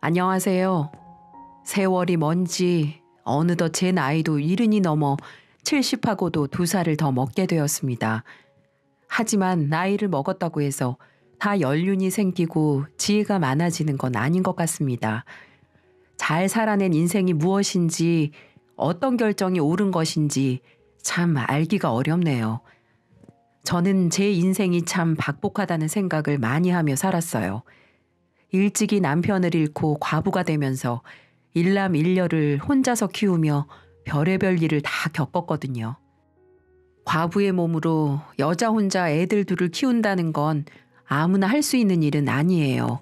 안녕하세요. 세월이 먼지 어느덧 제 나이도 70이 넘어 70하고도 2살을 더 먹게 되었습니다. 하지만 나이를 먹었다고 해서 다 연륜이 생기고 지혜가 많아지는 건 아닌 것 같습니다. 잘 살아낸 인생이 무엇인지, 어떤 결정이 옳은 것인지 참 알기가 어렵네요. 저는 제 인생이 참 박복하다는 생각을 많이 하며 살았어요. 일찍이 남편을 잃고 과부가 되면서 일남일녀를 혼자서 키우며 별의별 일을 다 겪었거든요. 과부의 몸으로 여자 혼자 애들 둘을 키운다는 건 아무나 할 수 있는 일은 아니에요.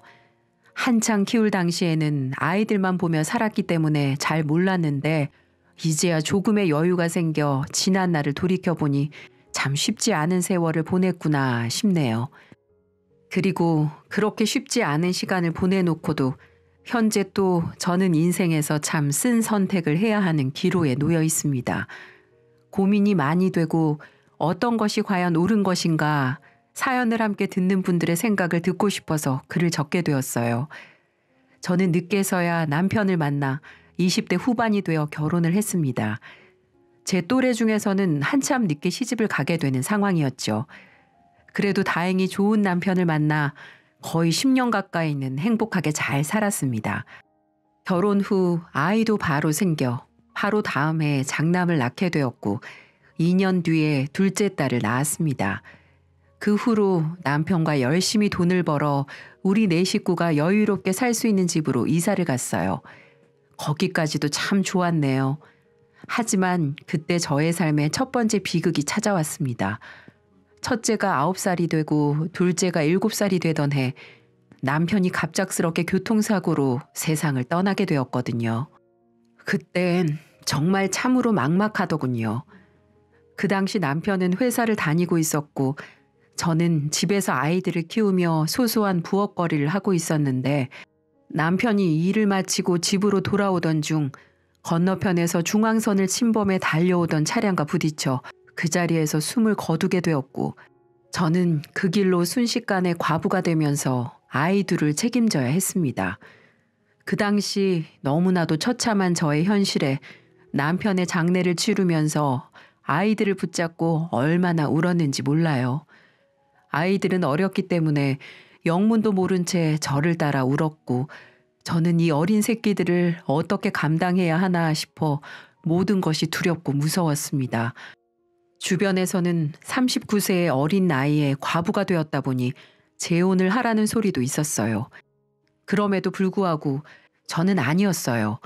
한창 키울 당시에는 아이들만 보며 살았기 때문에 잘 몰랐는데 이제야 조금의 여유가 생겨 지난 날을 돌이켜보니 참 쉽지 않은 세월을 보냈구나 싶네요. 그리고 그렇게 쉽지 않은 시간을 보내놓고도 현재 또 저는 인생에서 참 쓴 선택을 해야 하는 기로에 놓여 있습니다. 고민이 많이 되고 어떤 것이 과연 옳은 것인가 사연을 함께 듣는 분들의 생각을 듣고 싶어서 글을 적게 되었어요. 저는 늦게서야 남편을 만나 20대 후반이 되어 결혼을 했습니다. 제 또래 중에서는 한참 늦게 시집을 가게 되는 상황이었죠. 그래도 다행히 좋은 남편을 만나 거의 10년 가까이는 행복하게 잘 살았습니다. 결혼 후 아이도 바로 생겨 바로 다음 해에 장남을 낳게 되었고 2년 뒤에 둘째 딸을 낳았습니다. 그 후로 남편과 열심히 돈을 벌어 우리 4식구가 여유롭게 살 수 있는 집으로 이사를 갔어요. 거기까지도 참 좋았네요. 하지만 그때 저의 삶에 첫 번째 비극이 찾아왔습니다. 첫째가 9살이 되고 둘째가 7살이 되던 해 남편이 갑작스럽게 교통사고로 세상을 떠나게 되었거든요. 그땐 정말 참으로 막막하더군요. 그 당시 남편은 회사를 다니고 있었고 저는 집에서 아이들을 키우며 소소한 부엌거리를 하고 있었는데 남편이 일을 마치고 집으로 돌아오던 중 건너편에서 중앙선을 침범해 달려오던 차량과 부딪혀 그 자리에서 숨을 거두게 되었고 저는 그 길로 순식간에 과부가 되면서 아이들을 책임져야 했습니다. 그 당시 너무나도 처참한 저의 현실에 남편의 장례를 치르면서 아이들을 붙잡고 얼마나 울었는지 몰라요. 아이들은 어렸기 때문에 영문도 모른 채 저를 따라 울었고 저는 이 어린 새끼들을 어떻게 감당해야 하나 싶어 모든 것이 두렵고 무서웠습니다. 주변에서는 39세의 어린 나이에 과부가 되었다 보니 재혼을 하라는 소리도 있었어요. 그럼에도 불구하고 저는 아니었어요.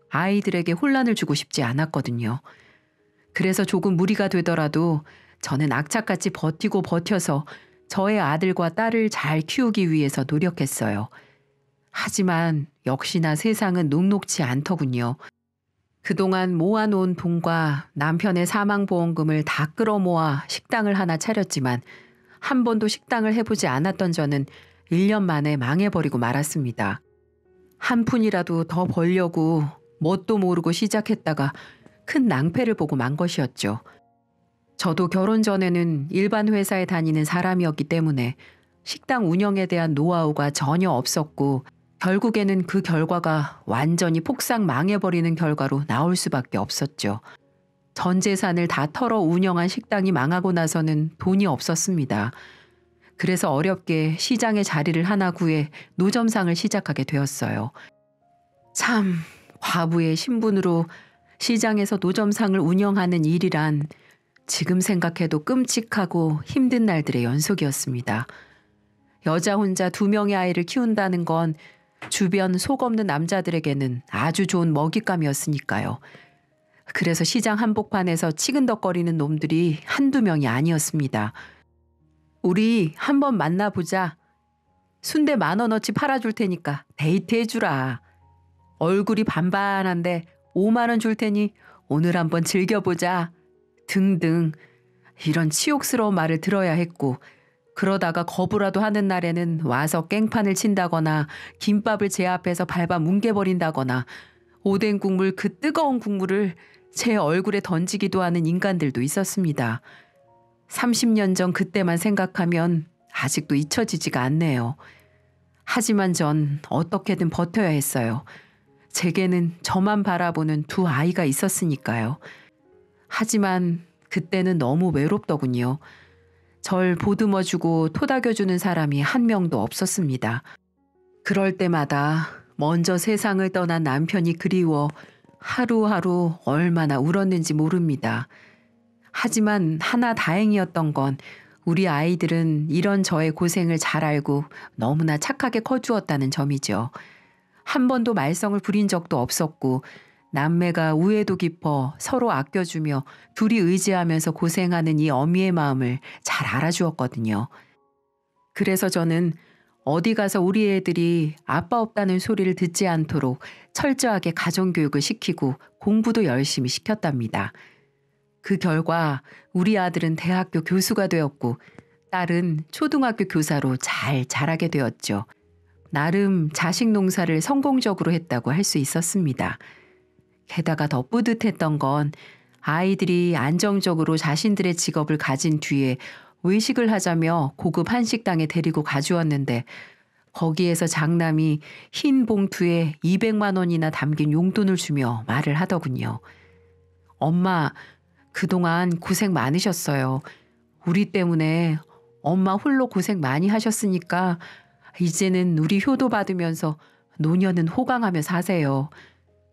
아이들에게 혼란을 주고 싶지 않았거든요. 그래서 조금 무리가 되더라도 저는 악착같이 버티고 버텨서 저의 아들과 딸을 잘 키우기 위해서 노력했어요. 하지만 역시나 세상은 녹록지 않더군요. 그동안 모아놓은 돈과 남편의 사망보험금을 다 끌어모아 식당을 하나 차렸지만 한 번도 식당을 해보지 않았던 저는 1년 만에 망해버리고 말았습니다. 한 푼이라도 더 벌려고 뭣도 모르고 시작했다가 큰 낭패를 보고 만 것이었죠. 저도 결혼 전에는 일반 회사에 다니는 사람이었기 때문에 식당 운영에 대한 노하우가 전혀 없었고 결국에는 그 결과가 완전히 폭삭 망해버리는 결과로 나올 수밖에 없었죠. 전 재산을 다 털어 운영한 식당이 망하고 나서는 돈이 없었습니다. 그래서 어렵게 시장에 자리를 하나 구해 노점상을 시작하게 되었어요. 참, 과부의 신분으로 시장에서 노점상을 운영하는 일이란 지금 생각해도 끔찍하고 힘든 날들의 연속이었습니다. 여자 혼자 2명의 아이를 키운다는 건 주변 속 없는 남자들에게는 아주 좋은 먹잇감이었으니까요. 그래서 시장 한복판에서 치근덕거리는 놈들이 한두 명이 아니었습니다. 우리 한번 만나보자. 순대 10,000원어치 팔아줄 테니까 데이트해주라. 얼굴이 반반한데 5만 원 줄 테니 오늘 한번 즐겨보자. 등등 이런 치욕스러운 말을 들어야 했고 그러다가 거부라도 하는 날에는 와서 깽판을 친다거나 김밥을 제 앞에서 밟아 뭉개버린다거나 오뎅 국물 그 뜨거운 국물을 제 얼굴에 던지기도 하는 인간들도 있었습니다. 30년 전 그때만 생각하면 아직도 잊혀지지가 않네요. 하지만 전 어떻게든 버텨야 했어요. 제게는 저만 바라보는 두 아이가 있었으니까요. 하지만 그때는 너무 외롭더군요. 절 보듬어주고 토닥여주는 사람이 한 명도 없었습니다. 그럴 때마다 먼저 세상을 떠난 남편이 그리워 하루하루 얼마나 울었는지 모릅니다. 하지만 하나 다행이었던 건 우리 아이들은 이런 저의 고생을 잘 알고 너무나 착하게 커주었다는 점이죠. 한 번도 말썽을 부린 적도 없었고 남매가 우애도 깊어 서로 아껴주며 둘이 의지하면서 고생하는 이 어미의 마음을 잘 알아주었거든요. 그래서 저는 어디 가서 우리 애들이 아빠 없다는 소리를 듣지 않도록 철저하게 가정교육을 시키고 공부도 열심히 시켰답니다. 그 결과 우리 아들은 대학교 교수가 되었고 딸은 초등학교 교사로 잘 자라게 되었죠. 나름 자식 농사를 성공적으로 했다고 할 수 있었습니다. 게다가 더 뿌듯했던 건 아이들이 안정적으로 자신들의 직업을 가진 뒤에 외식을 하자며 고급 한식당에 데리고 가주었는데 거기에서 장남이 흰 봉투에 200만 원이나 담긴 용돈을 주며 말을 하더군요. 엄마, 그동안 고생 많으셨어요. 우리 때문에 엄마 홀로 고생 많이 하셨으니까 이제는 우리 효도 받으면서 노년은 호강하며 사세요.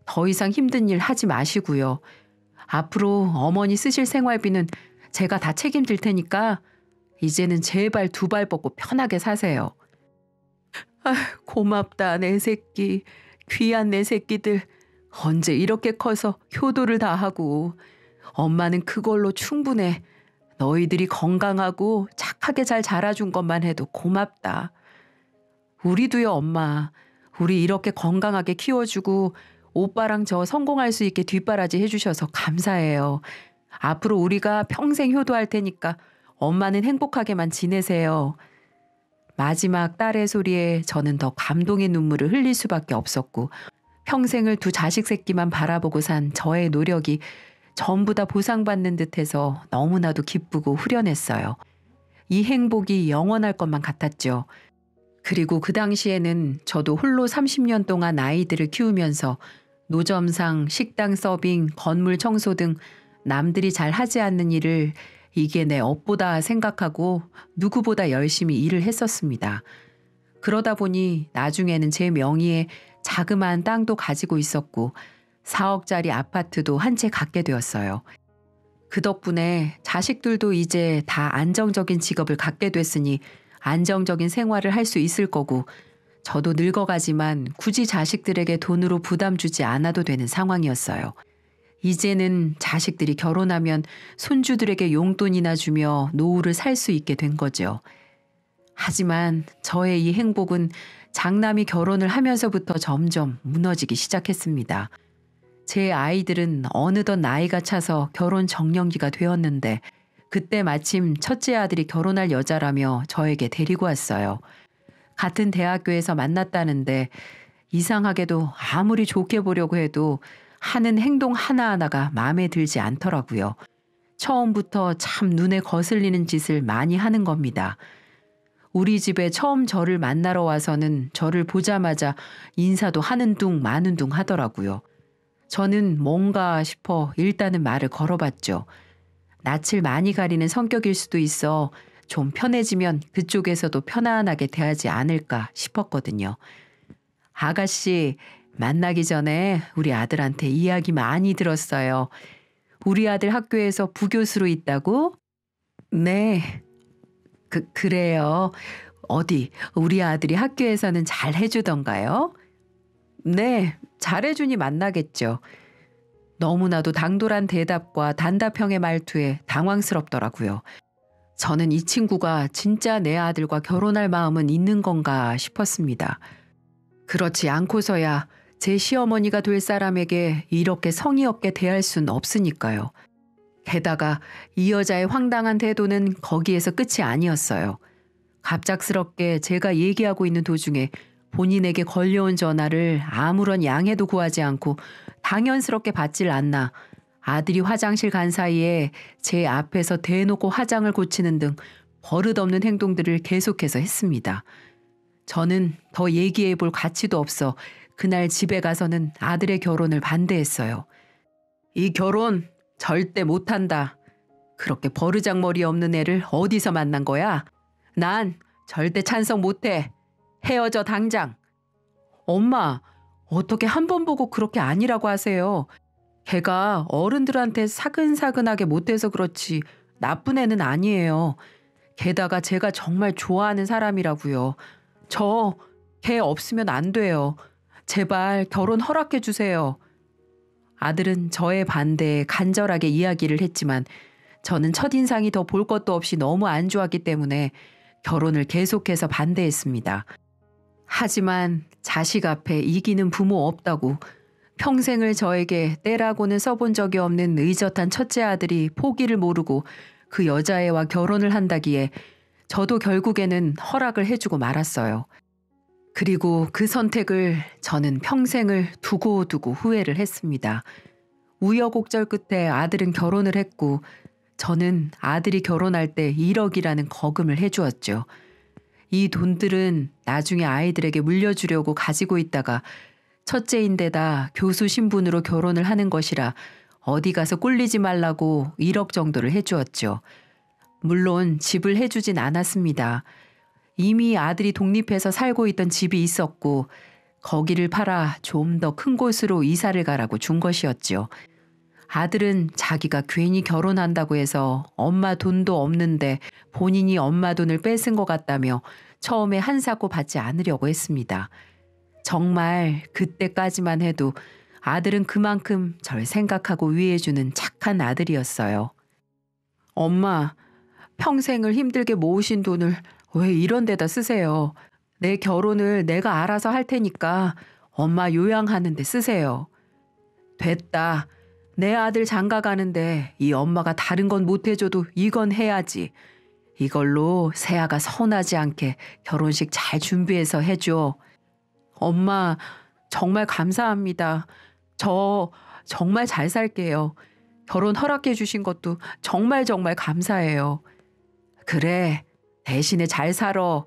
더 이상 힘든 일 하지 마시고요. 앞으로 어머니 쓰실 생활비는 제가 다 책임질 테니까 이제는 제발 두 발 뻗고 편하게 사세요. 고맙다 내 새끼. 귀한 내 새끼들. 언제 이렇게 커서 효도를 다 하고. 엄마는 그걸로 충분해. 너희들이 건강하고 착하게 잘 자라준 것만 해도 고맙다. 우리도요 엄마. 우리 이렇게 건강하게 키워주고 오빠랑 저 성공할 수 있게 뒷바라지 해주셔서 감사해요. 앞으로 우리가 평생 효도할 테니까 엄마는 행복하게만 지내세요. 마지막 딸의 소리에 저는 더 감동의 눈물을 흘릴 수밖에 없었고 평생을 두 자식 새끼만 바라보고 산 저의 노력이 전부 다 보상받는 듯해서 너무나도 기쁘고 후련했어요. 이 행복이 영원할 것만 같았죠. 그리고 그 당시에는 저도 홀로 30년 동안 아이들을 키우면서 노점상, 식당 서빙, 건물 청소 등 남들이 잘 하지 않는 일을 이게 내 업보다 생각하고 누구보다 열심히 일을 했었습니다. 그러다 보니 나중에는 제 명의의 자그마한 땅도 가지고 있었고 4억짜리 아파트도 한 채 갖게 되었어요. 그 덕분에 자식들도 이제 다 안정적인 직업을 갖게 됐으니 안정적인 생활을 할 수 있을 거고 저도 늙어가지만 굳이 자식들에게 돈으로 부담 주지 않아도 되는 상황이었어요. 이제는 자식들이 결혼하면 손주들에게 용돈이나 주며 노후를 살 수 있게 된 거죠. 하지만 저의 이 행복은 장남이 결혼을 하면서부터 점점 무너지기 시작했습니다. 제 아이들은 어느덧 나이가 차서 결혼 정년기가 되었는데 그때 마침 첫째 아들이 결혼할 여자라며 저에게 데리고 왔어요. 같은 대학교에서 만났다는데 이상하게도 아무리 좋게 보려고 해도 하는 행동 하나하나가 마음에 들지 않더라고요. 처음부터 참 눈에 거슬리는 짓을 많이 하는 겁니다. 우리 집에 처음 저를 만나러 와서는 저를 보자마자 인사도 하는 둥 마는 둥 하더라고요. 저는 뭔가 싶어 일단은 말을 걸어봤죠. 낯을 많이 가리는 성격일 수도 있어 좀 편해지면 그쪽에서도 편안하게 대하지 않을까 싶었거든요. 아가씨, 만나기 전에 우리 아들한테 이야기 많이 들었어요. 우리 아들 학교에서 부교수로 있다고? 네. 그래요. 어디 우리 아들이 학교에서는 잘 해주던가요? 네, 잘해주니 만나겠죠. 너무나도 당돌한 대답과 단답형의 말투에 당황스럽더라고요. 저는 이 친구가 진짜 내 아들과 결혼할 마음은 있는 건가 싶었습니다. 그렇지 않고서야 제 시어머니가 될 사람에게 이렇게 성의 없게 대할 순 없으니까요. 게다가 이 여자의 황당한 태도는 거기에서 끝이 아니었어요. 갑작스럽게 제가 얘기하고 있는 도중에 본인에게 걸려온 전화를 아무런 양해도 구하지 않고 당연스럽게 받질 않나 아들이 화장실 간 사이에 제 앞에서 대놓고 화장을 고치는 등 버릇없는 행동들을 계속해서 했습니다. 저는 더 얘기해 볼 가치도 없어 그날 집에 가서는 아들의 결혼을 반대했어요. 이 결혼 절대 못한다. 그렇게 버르장머리 없는 애를 어디서 만난 거야? 난 절대 찬성 못해. 헤어져 당장. 엄마, 어떻게 한 번 보고 그렇게 아니라고 하세요? 걔가 어른들한테 사근사근하게 못해서 그렇지 나쁜 애는 아니에요. 게다가 제가 정말 좋아하는 사람이라고요. 저 걔 없으면 안 돼요. 제발 결혼 허락해 주세요. 아들은 저의 반대에 간절하게 이야기를 했지만 저는 첫인상이 더 볼 것도 없이 너무 안 좋았기 때문에 결혼을 계속해서 반대했습니다. 하지만 자식 앞에 이기는 부모 없다고 평생을 저에게 때라고는 써본 적이 없는 의젓한 첫째 아들이 포기를 모르고 그 여자애와 결혼을 한다기에 저도 결국에는 허락을 해주고 말았어요. 그리고 그 선택을 저는 평생을 두고두고 후회를 했습니다. 우여곡절 끝에 아들은 결혼을 했고 저는 아들이 결혼할 때 1억이라는 거금을 해주었죠. 이 돈들은 나중에 아이들에게 물려주려고 가지고 있다가 첫째인데다 교수 신분으로 결혼을 하는 것이라 어디 가서 꿀리지 말라고 1억 정도를 해주었죠. 물론 집을 해주진 않았습니다. 이미 아들이 독립해서 살고 있던 집이 있었고 거기를 팔아 좀 더 큰 곳으로 이사를 가라고 준 것이었죠. 아들은 자기가 괜히 결혼한다고 해서 엄마 돈도 없는데 본인이 엄마 돈을 뺏은 것 같다며 처음에 한사코 받지 않으려고 했습니다. 정말 그때까지만 해도 아들은 그만큼 절 생각하고 위해주는 착한 아들이었어요. 엄마, 평생을 힘들게 모으신 돈을 왜 이런 데다 쓰세요? 내 결혼을 내가 알아서 할 테니까 엄마 요양하는 데 쓰세요. 됐다. 내 아들 장가 가는데 이 엄마가 다른 건 못 해줘도 이건 해야지. 이걸로 세아가 서운하지 않게 결혼식 잘 준비해서 해줘. 엄마, 정말 감사합니다. 저 정말 잘 살게요. 결혼 허락해 주신 것도 정말 감사해요. 그래, 대신에 잘 살아.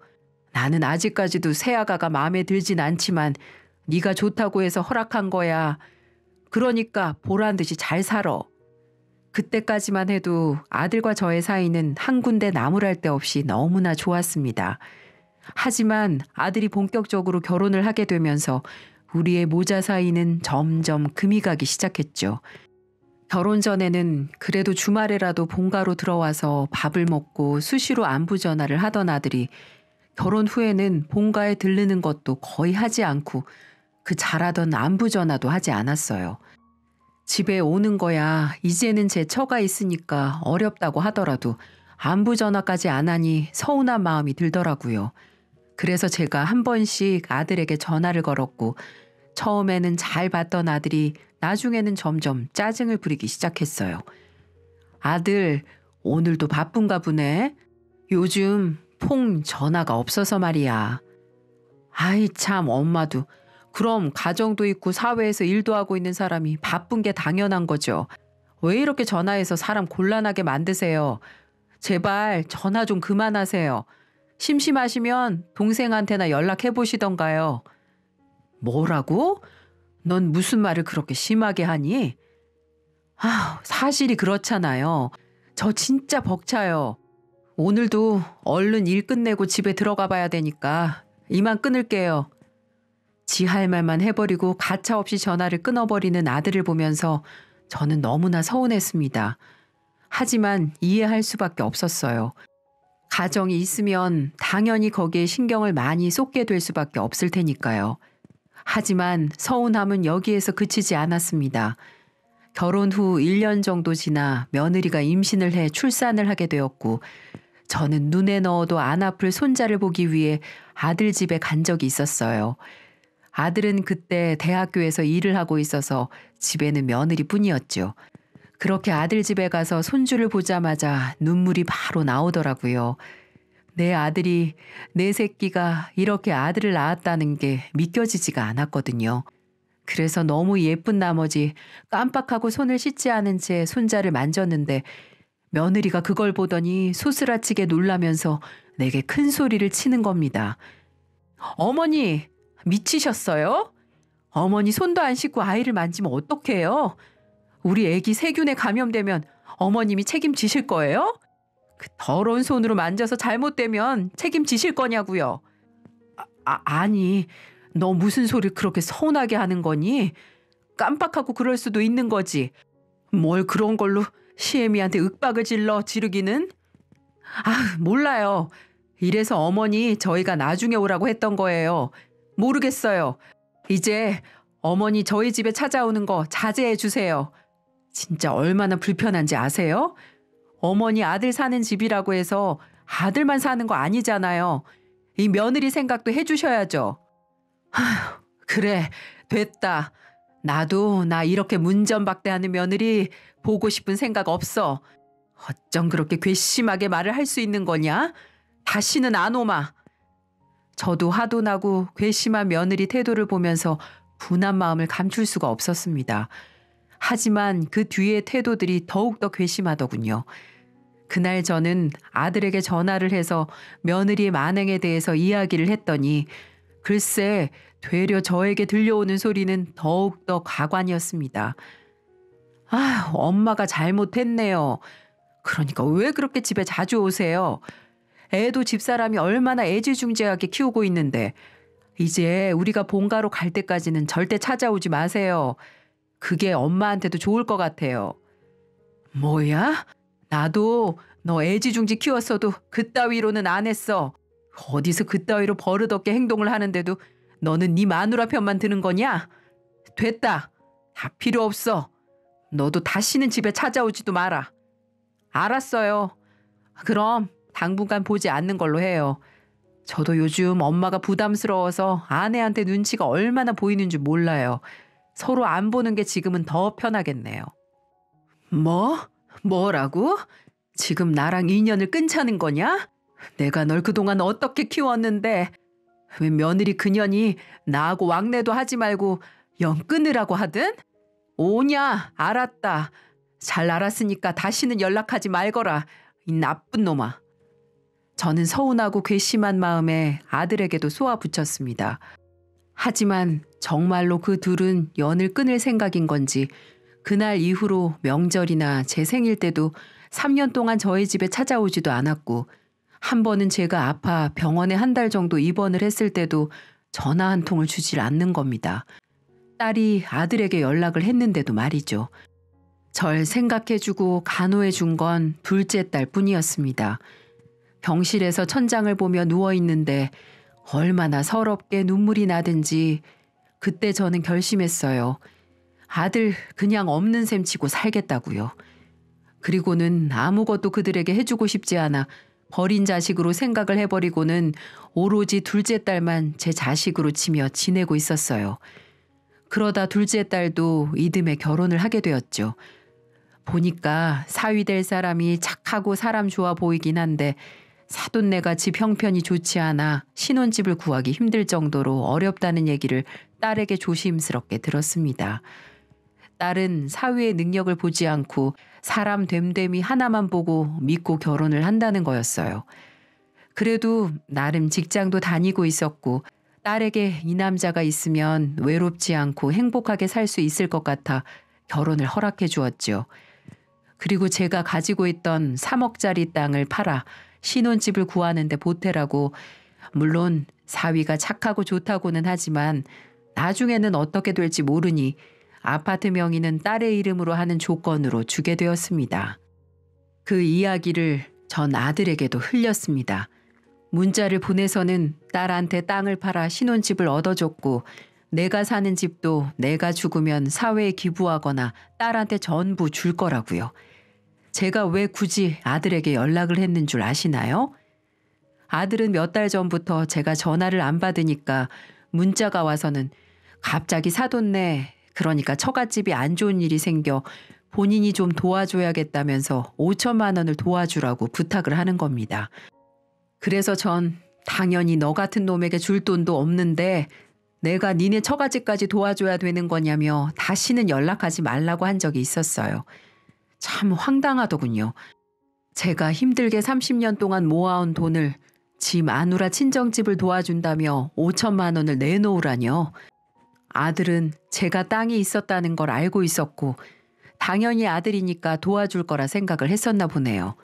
나는 아직까지도 세아가가 마음에 들진 않지만 네가 좋다고 해서 허락한 거야. 그러니까 보란 듯이 잘 살아. 그때까지만 해도 아들과 저의 사이는 한 군데 나무랄 데 없이 너무나 좋았습니다. 하지만 아들이 본격적으로 결혼을 하게 되면서 우리의 모자 사이는 점점 금이 가기 시작했죠. 결혼 전에는 그래도 주말에라도 본가로 들어와서 밥을 먹고 수시로 안부 전화를 하던 아들이 결혼 후에는 본가에 들르는 것도 거의 하지 않고 그 잘하던 안부 전화도 하지 않았어요. 집에 오는 거야 이제는 제 처가 있으니까 어렵다고 하더라도 안부 전화까지 안 하니 서운한 마음이 들더라고요. 그래서 제가 한 번씩 아들에게 전화를 걸었고 처음에는 잘 받던 아들이 나중에는 점점 짜증을 부리기 시작했어요. 아들, 오늘도 바쁜가 보네. 요즘 퐁 전화가 없어서 말이야. 아이 참 엄마도. 그럼 가정도 있고 사회에서 일도 하고 있는 사람이 바쁜 게 당연한 거죠. 왜 이렇게 전화해서 사람 곤란하게 만드세요? 제발 전화 좀 그만하세요. 심심하시면 동생한테나 연락해 보시던가요. 뭐라고? 넌 무슨 말을 그렇게 심하게 하니? 사실이 그렇잖아요. 저 진짜 벅차요. 오늘도 얼른 일 끝내고 집에 들어가 봐야 되니까 이만 끊을게요. 지 할 말만 해버리고 가차없이 전화를 끊어버리는 아들을 보면서 저는 너무나 서운했습니다. 하지만 이해할 수밖에 없었어요. 가정이 있으면 당연히 거기에 신경을 많이 쏟게 될 수밖에 없을 테니까요. 하지만 서운함은 여기에서 그치지 않았습니다. 결혼 후 1년 정도 지나 며느리가 임신을 해 출산을 하게 되었고 저는 눈에 넣어도 안 아플 손자를 보기 위해 아들 집에 간 적이 있었어요. 아들은 그때 대학교에서 일을 하고 있어서 집에는 며느리뿐이었죠. 그렇게 아들 집에 가서 손주를 보자마자 눈물이 바로 나오더라고요. 내 아들이, 내 새끼가 이렇게 아들을 낳았다는 게 믿겨지지가 않았거든요. 그래서 너무 예쁜 나머지 깜빡하고 손을 씻지 않은 채 손자를 만졌는데 며느리가 그걸 보더니 소스라치게 놀라면서 내게 큰 소리를 치는 겁니다. 어머니, 미치셨어요? 어머니 손도 안 씻고 아이를 만지면 어떡해요? 우리 애기 세균에 감염되면 어머님이 책임지실 거예요? 그 더러운 손으로 만져서 잘못되면 책임지실 거냐고요? 아니, 너 무슨 소리를 그렇게 서운하게 하는 거니? 깜빡하고 그럴 수도 있는 거지. 뭘 그런 걸로 시애미한테 윽박을 질러 지르기는? 몰라요. 이래서 어머니 저희가 나중에 오라고 했던 거예요. 모르겠어요. 이제 어머니 저희 집에 찾아오는 거 자제해 주세요. 진짜 얼마나 불편한지 아세요? 어머니 아들 사는 집이라고 해서 아들만 사는 거 아니잖아요. 이 며느리 생각도 해주셔야죠. 그래, 됐다. 나도 나 이렇게 문전박대하는 며느리 보고 싶은 생각 없어. 어쩜 그렇게 괘씸하게 말을 할 수 있는 거냐? 다시는 안 오마. 저도 화도 나고 괘씸한 며느리 태도를 보면서 분한 마음을 감출 수가 없었습니다. 하지만 그 뒤의 태도들이 더욱더 괘씸하더군요. 그날 저는 아들에게 전화를 해서 며느리의 만행에 대해서 이야기를 했더니 글쎄 되려 저에게 들려오는 소리는 더욱더 가관이었습니다. 엄마가 잘못했네요. 그러니까 왜 그렇게 집에 자주 오세요? 애도 집사람이 얼마나 애지중지하게 키우고 있는데 이제 우리가 본가로 갈 때까지는 절대 찾아오지 마세요. 그게 엄마한테도 좋을 것 같아요. 뭐야? 나도 너 애지중지 키웠어도 그따위로는 안 했어. 어디서 그따위로 버릇없게 행동을 하는데도 너는 네 마누라 편만 드는 거냐? 됐다. 다 필요 없어. 너도 다시는 집에 찾아오지도 마라. 알았어요. 그럼 당분간 보지 않는 걸로 해요. 저도 요즘 엄마가 부담스러워서 아내한테 눈치가 얼마나 보이는 줄 몰라요. 서로 안 보는 게 지금은 더 편하겠네요. 뭐라고? 지금 나랑 인연을 끊자는 거냐? 내가 널 그동안 어떻게 키웠는데 왜 며느리 그년이 나하고 왕래도 하지 말고 영 끊으라고 하든? 오냐? 알았다. 잘 알았으니까 다시는 연락하지 말거라. 이 나쁜 놈아. 저는 서운하고 괘씸한 마음에 아들에게도 쏘아붙였습니다. 하지만 정말로 그 둘은 연을 끊을 생각인 건지 그날 이후로 명절이나 제 생일 때도 3년 동안 저희 집에 찾아오지도 않았고 한 번은 제가 아파 병원에 한 달 정도 입원을 했을 때도 전화 한 통을 주질 않는 겁니다. 딸이 아들에게 연락을 했는데도 말이죠. 절 생각해주고 간호해준 건 둘째 딸 뿐이었습니다. 병실에서 천장을 보며 누워있는데 얼마나 서럽게 눈물이 나든지 그때 저는 결심했어요. 아들 그냥 없는 셈 치고 살겠다고요. 그리고는 아무것도 그들에게 해주고 싶지 않아 버린 자식으로 생각을 해버리고는 오로지 둘째 딸만 제 자식으로 치며 지내고 있었어요. 그러다 둘째 딸도 이듬해 결혼을 하게 되었죠. 보니까 사위 될 사람이 착하고 사람 좋아 보이긴 한데 사돈네가 집 형편이 좋지 않아 신혼집을 구하기 힘들 정도로 어렵다는 얘기를 딸에게 조심스럽게 들었습니다. 딸은 사위의 능력을 보지 않고 사람 됨됨이 하나만 보고 믿고 결혼을 한다는 거였어요. 그래도 나름 직장도 다니고 있었고 딸에게 이 남자가 있으면 외롭지 않고 행복하게 살 수 있을 것 같아 결혼을 허락해 주었죠. 그리고 제가 가지고 있던 3억짜리 땅을 팔아 신혼집을 구하는데 보태라고 물론 사위가 착하고 좋다고는 하지만 나중에는 어떻게 될지 모르니 아파트 명의는 딸의 이름으로 하는 조건으로 주게 되었습니다. 그 이야기를 전 아들에게도 흘렸습니다. 문자를 보내서는 딸한테 땅을 팔아 신혼집을 얻어줬고 내가 사는 집도 내가 죽으면 사회에 기부하거나 딸한테 전부 줄 거라고요. 제가 왜 굳이 아들에게 연락을 했는 줄 아시나요? 아들은 몇 달 전부터 제가 전화를 안 받으니까 문자가 와서는 갑자기 사돈네 그러니까 처갓집이 안 좋은 일이 생겨 본인이 좀 도와줘야겠다면서 5천만 원을 도와주라고 부탁을 하는 겁니다. 그래서 전 당연히 너 같은 놈에게 줄 돈도 없는데 내가 니네 처갓집까지 도와줘야 되는 거냐며 다시는 연락하지 말라고 한 적이 있었어요. 참 황당하더군요. 제가 힘들게 30년 동안 모아온 돈을 지 마누라 친정집을 도와준다며 5천만 원을 내놓으라뇨. 아들은 제가 땅이 있었다는 걸 알고 있었고 당연히 아들이니까 도와줄 거라 생각을 했었나 보네요.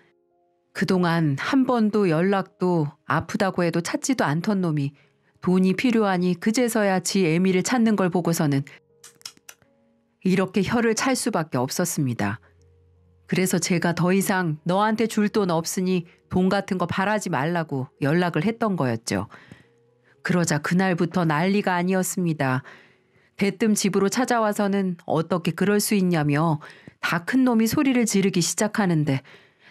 그동안 한 번도 연락도 아프다고 해도 찾지도 않던 놈이 돈이 필요하니 그제서야 지 애미를 찾는 걸 보고서는 이렇게 혀를 찰 수밖에 없었습니다. 그래서 제가 더 이상 너한테 줄 돈 없으니 돈 같은 거 바라지 말라고 연락을 했던 거였죠. 그러자 그날부터 난리가 아니었습니다. 대뜸 집으로 찾아와서는 어떻게 그럴 수 있냐며 다 큰 놈이 소리를 지르기 시작하는데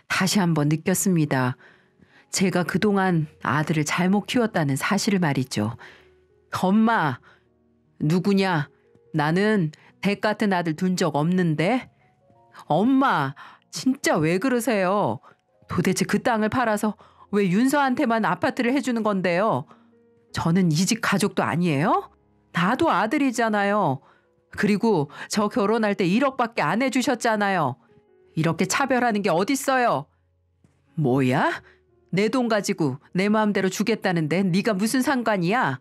다시 한번 느꼈습니다. 제가 그동안 아들을 잘못 키웠다는 사실을 말이죠. 엄마, 누구냐? 나는 댁 같은 아들 둔 적 없는데? 엄마, 진짜 왜 그러세요? 도대체 그 땅을 팔아서 왜 윤서한테만 아파트를 해주는 건데요? 저는 이 집 가족도 아니에요? 나도 아들이잖아요. 그리고 저 결혼할 때 1억밖에 안 해주셨잖아요. 이렇게 차별하는 게 어딨어요? 뭐야? 내 돈 가지고 내 마음대로 주겠다는데 네가 무슨 상관이야?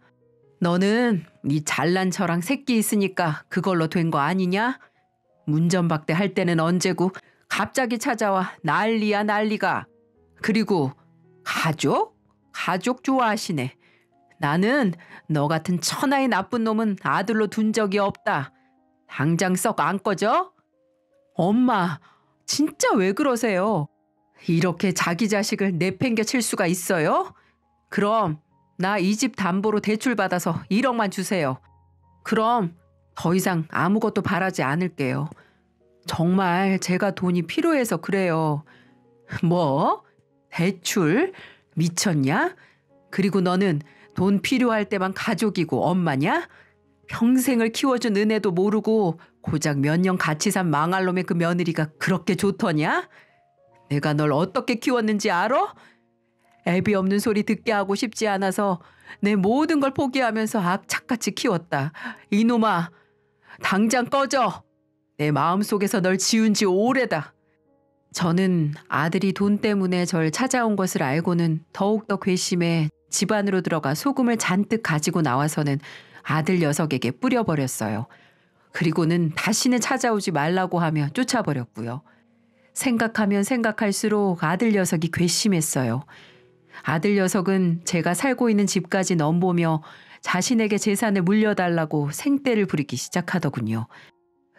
너는 네 잘난 처랑 새끼 있으니까 그걸로 된 거 아니냐? 문전박대 할 때는 언제고 갑자기 찾아와 난리야 난리가. 그리고 가족? 가족 좋아하시네. 나는 너 같은 천하의 나쁜 놈은 아들로 둔 적이 없다. 당장 썩 안 꺼져? 엄마, 진짜 왜 그러세요? 이렇게 자기 자식을 내팽개칠 수가 있어요? 그럼 나 이 집 담보로 대출 받아서 1억만 주세요. 그럼 더 이상 아무것도 바라지 않을게요. 정말 제가 돈이 필요해서 그래요. 뭐? 대출? 미쳤냐? 그리고 너는 돈 필요할 때만 가족이고 엄마냐? 평생을 키워준 은혜도 모르고 고작 몇 년 같이 산 망할 놈의 그 며느리가 그렇게 좋더냐? 내가 널 어떻게 키웠는지 알아? 애비 없는 소리 듣게 하고 싶지 않아서 내 모든 걸 포기하면서 악착같이 키웠다. 이놈아, 당장 꺼져. 내 마음속에서 널 지운 지 오래다. 저는 아들이 돈 때문에 절 찾아온 것을 알고는 더욱더 괘씸해 집 안으로 들어가 소금을 잔뜩 가지고 나와서는 아들 녀석에게 뿌려버렸어요. 그리고는 다시는 찾아오지 말라고 하며 쫓아버렸고요. 생각하면 생각할수록 아들 녀석이 괘씸했어요. 아들 녀석은 제가 살고 있는 집까지 넘보며 자신에게 재산을 물려달라고 생떼를 부리기 시작하더군요.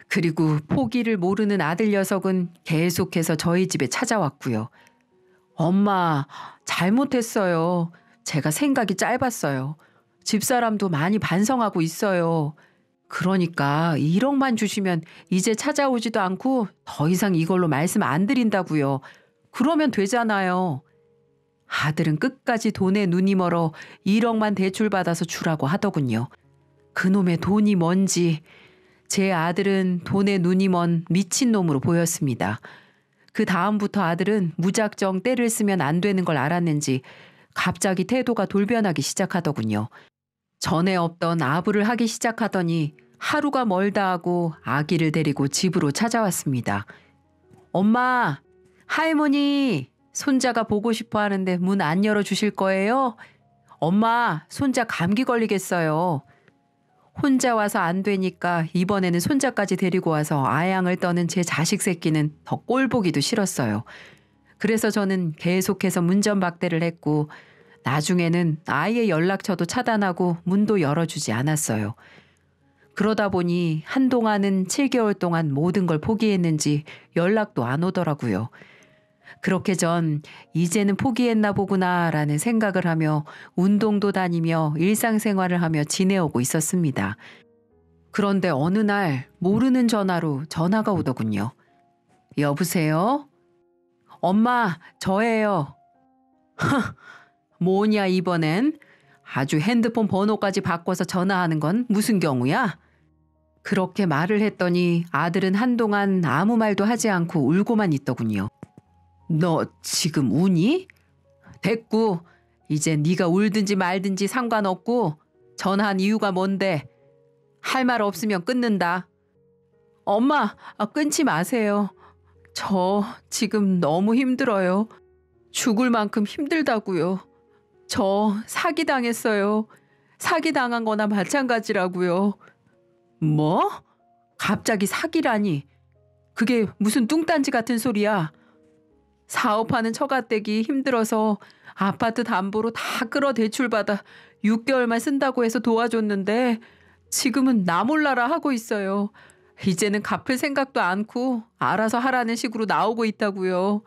그리고 포기를 모르는 아들 녀석은 계속해서 저희 집에 찾아왔고요. 엄마, 잘못했어요. 제가 생각이 짧았어요. 집사람도 많이 반성하고 있어요. 그러니까 1억만 주시면 이제 찾아오지도 않고 더 이상 이걸로 말씀 안 드린다고요. 그러면 되잖아요. 아들은 끝까지 돈에 눈이 멀어 1억만 대출받아서 주라고 하더군요. 그놈의 돈이 뭔지 제 아들은 돈에 눈이 먼 미친놈으로 보였습니다. 그 다음부터 아들은 무작정 때를 쓰면 안 되는 걸 알았는지 갑자기 태도가 돌변하기 시작하더군요. 전에 없던 아부를 하기 시작하더니 하루가 멀다 하고 아기를 데리고 집으로 찾아왔습니다. 엄마, 할머니, 손자가 보고 싶어 하는데 문 안 열어주실 거예요? 엄마, 손자 감기 걸리겠어요. 혼자 와서 안 되니까 이번에는 손자까지 데리고 와서 아양을 떠는 제 자식 새끼는 더 꼴보기도 싫었어요. 그래서 저는 계속해서 문전박대를 했고 나중에는 아이의 연락처도 차단하고 문도 열어주지 않았어요. 그러다 보니 한동안은 7개월 동안 모든 걸 포기했는지 연락도 안 오더라고요. 그렇게 전 이제는 포기했나 보구나라는 생각을 하며 운동도 다니며 일상생활을 하며 지내오고 있었습니다. 그런데 어느 날 모르는 전화로 전화가 오더군요. 여보세요? 엄마, 저예요. 뭐냐 이번엔? 아주 핸드폰 번호까지 바꿔서 전화하는 건 무슨 경우야? 그렇게 말을 했더니 아들은 한동안 아무 말도 하지 않고 울고만 있더군요. 너 지금 우니? 됐고 이제 네가 울든지 말든지 상관없고 전화한 이유가 뭔데? 할 말 없으면 끊는다. 엄마, 끊지 마세요. 저 지금 너무 힘들어요. 죽을 만큼 힘들다고요. 저 사기당했어요. 사기당한 거나 마찬가지라고요. 뭐? 갑자기 사기라니. 그게 무슨 뚱딴지 같은 소리야. 사업하는 처가댁이 힘들어서 아파트 담보로 다 끌어 대출받아 6개월만 쓴다고 해서 도와줬는데 지금은 나 몰라라 하고 있어요. 이제는 갚을 생각도 않고 알아서 하라는 식으로 나오고 있다고요.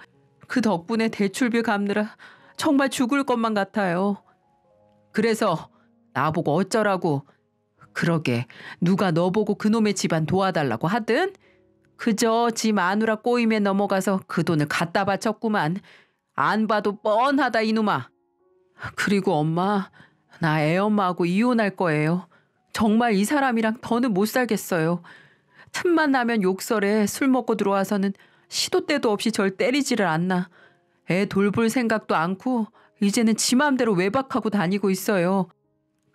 그 덕분에 대출비 갚느라 정말 죽을 것만 같아요. 그래서 나보고 어쩌라고. 그러게 누가 너 보고 그놈의 집안 도와달라고 하든? 그저 지 마누라 꼬임에 넘어가서 그 돈을 갖다 바쳤구만. 안 봐도 뻔하다 이놈아. 그리고 엄마, 나 애엄마하고 이혼할 거예요. 정말 이 사람이랑 더는 못 살겠어요. 틈만 나면 욕설에 술 먹고 들어와서는 시도 때도 없이 절 때리지를 않나. 애 돌볼 생각도 않고 이제는 지 맘대로 외박하고 다니고 있어요.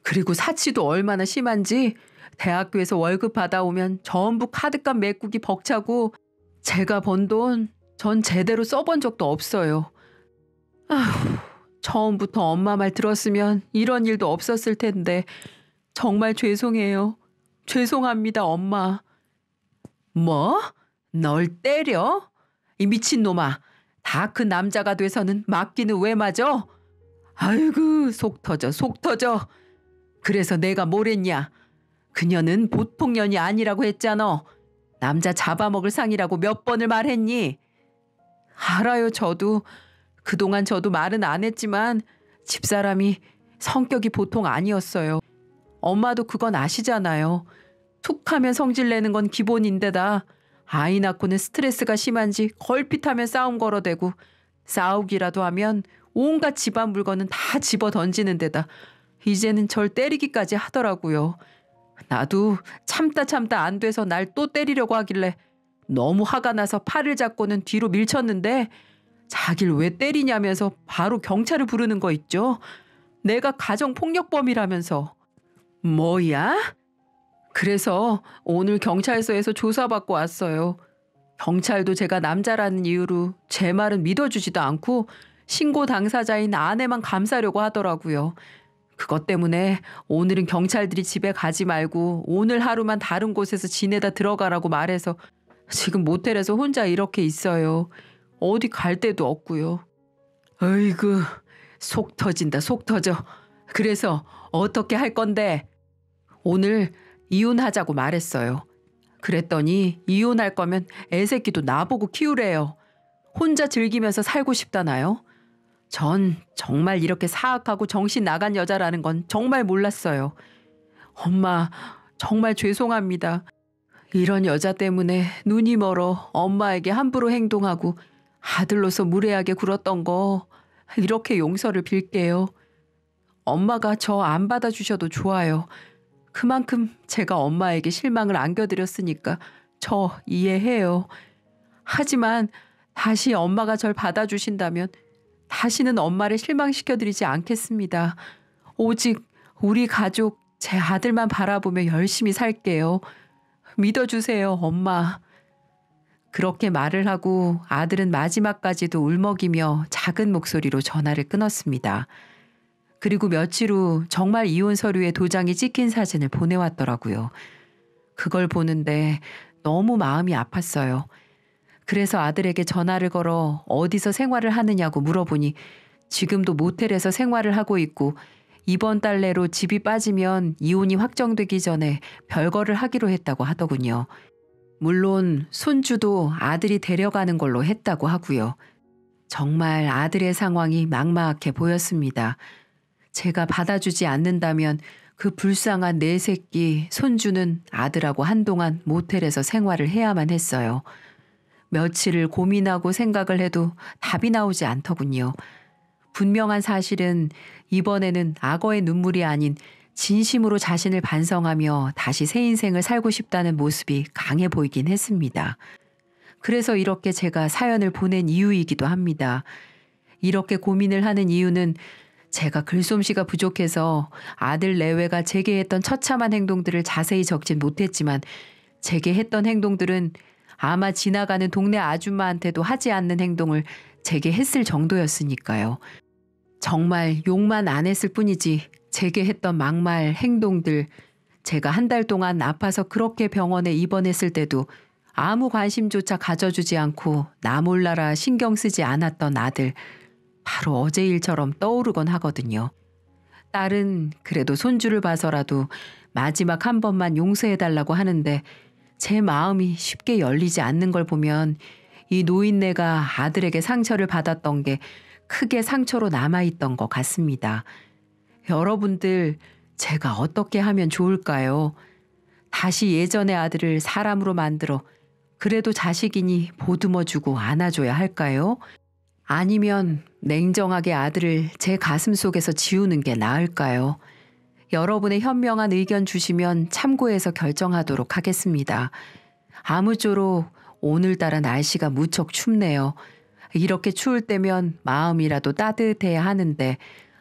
그리고 사치도 얼마나 심한지 대학교에서 월급 받아오면 전부 카드값 메꾸기 벅차고 제가 번 돈 전 제대로 써본 적도 없어요. 아휴, 처음부터 엄마 말 들었으면 이런 일도 없었을 텐데 정말 죄송해요. 죄송합니다, 엄마. 뭐? 널 때려? 이 미친놈아. 다 그 남자가 돼서는 맞기는 왜 맞아? 아이고 속 터져 속 터져. 그래서 내가 뭘 했냐? 그녀는 보통 년이 아니라고 했잖아. 남자 잡아먹을 상이라고 몇 번을 말했니? 알아요 저도. 그동안 저도 말은 안 했지만 집사람이 성격이 보통 아니었어요. 엄마도 그건 아시잖아요. 툭하면 성질내는 건 기본인데다 아이 낳고는 스트레스가 심한지 걸핏하면 싸움 걸어대고 싸우기라도 하면 온갖 집안 물건은 다 집어 던지는 데다 이제는 절 때리기까지 하더라고요. 나도 참다 안 돼서 날 또 때리려고 하길래 너무 화가 나서 팔을 잡고는 뒤로 밀쳤는데 자길 왜 때리냐면서 바로 경찰을 부르는 거 있죠. 내가 가정폭력범이라면서. 뭐야? 그래서 오늘 경찰서에서 조사받고 왔어요. 경찰도 제가 남자라는 이유로 제 말은 믿어주지도 않고 신고 당사자인 아내만 감싸려고 하더라고요. 그것 때문에 오늘은 경찰들이 집에 가지 말고 오늘 하루만 다른 곳에서 지내다 들어가라고 말해서 지금 모텔에서 혼자 이렇게 있어요. 어디 갈 데도 없고요. 어이구 속 터진다 속 터져. 그래서 어떻게 할 건데? 오늘 이혼하자고 말했어요. 그랬더니 이혼할 거면 애새끼도 나보고 키우래요. 혼자 즐기면서 살고 싶다나요? 전 정말 이렇게 사악하고 정신 나간 여자라는 건 정말 몰랐어요. 엄마, 정말 죄송합니다. 이런 여자 때문에 눈이 멀어 엄마에게 함부로 행동하고 아들로서 무례하게 굴었던 거 이렇게 용서를 빌게요. 엄마가 저 안 받아주셔도 좋아요. 그만큼 제가 엄마에게 실망을 안겨드렸으니까 저 이해해요. 하지만 다시 엄마가 절 받아주신다면 다시는 엄마를 실망시켜드리지 않겠습니다. 오직 우리 가족, 제 아들만 바라보며 열심히 살게요. 믿어주세요, 엄마. 그렇게 말을 하고 아들은 마지막까지도 울먹이며 작은 목소리로 전화를 끊었습니다. 그리고 며칠 후 정말 이혼 서류에 도장이 찍힌 사진을 보내왔더라고요. 그걸 보는데 너무 마음이 아팠어요. 그래서 아들에게 전화를 걸어 어디서 생활을 하느냐고 물어보니 지금도 모텔에서 생활을 하고 있고 이번 달 내로 집이 빠지면 이혼이 확정되기 전에 별거를 하기로 했다고 하더군요. 물론 손주도 아들이 데려가는 걸로 했다고 하고요. 정말 아들의 상황이 막막해 보였습니다. 제가 받아주지 않는다면 그 불쌍한 내 새끼 손주는 아들하고 한동안 모텔에서 생활을 해야만 했어요. 며칠을 고민하고 생각을 해도 답이 나오지 않더군요. 분명한 사실은 이번에는 악어의 눈물이 아닌 진심으로 자신을 반성하며 다시 새 인생을 살고 싶다는 모습이 강해 보이긴 했습니다. 그래서 이렇게 제가 사연을 보낸 이유이기도 합니다. 이렇게 고민을 하는 이유는 제가 글솜씨가 부족해서 아들 내외가 제게 했던 처참한 행동들을 자세히 적진 못했지만 제게 했던 행동들은 아마 지나가는 동네 아줌마한테도 하지 않는 행동을 제게 했을 정도였으니까요. 정말 욕만 안 했을 뿐이지 제게 했던 막말, 행동들, 제가 한 달 동안 아파서 그렇게 병원에 입원했을 때도 아무 관심조차 가져주지 않고 나 몰라라 신경 쓰지 않았던 아들, 바로 어제 일처럼 떠오르곤 하거든요. 딸은 그래도 손주를 봐서라도 마지막 한 번만 용서해달라고 하는데 제 마음이 쉽게 열리지 않는 걸 보면 이 노인네가 아들에게 상처를 받았던 게 크게 상처로 남아있던 것 같습니다. 여러분들, 제가 어떻게 하면 좋을까요? 다시 예전의 아들을 사람으로 만들어 그래도 자식이니 보듬어주고 안아줘야 할까요? 아니면 냉정하게 아들을 제 가슴 속에서 지우는 게 나을까요? 여러분의 현명한 의견 주시면 참고해서 결정하도록 하겠습니다. 아무쪼록 오늘따라 날씨가 무척 춥네요. 이렇게 추울 때면 마음이라도 따뜻해야 하는데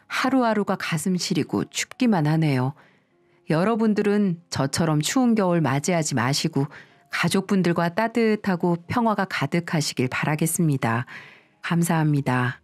하루하루가 가슴 시리고 춥기만 하네요. 여러분들은 저처럼 추운 겨울 맞이하지 마시고 가족분들과 따뜻하고 평화가 가득하시길 바라겠습니다. 감사합니다.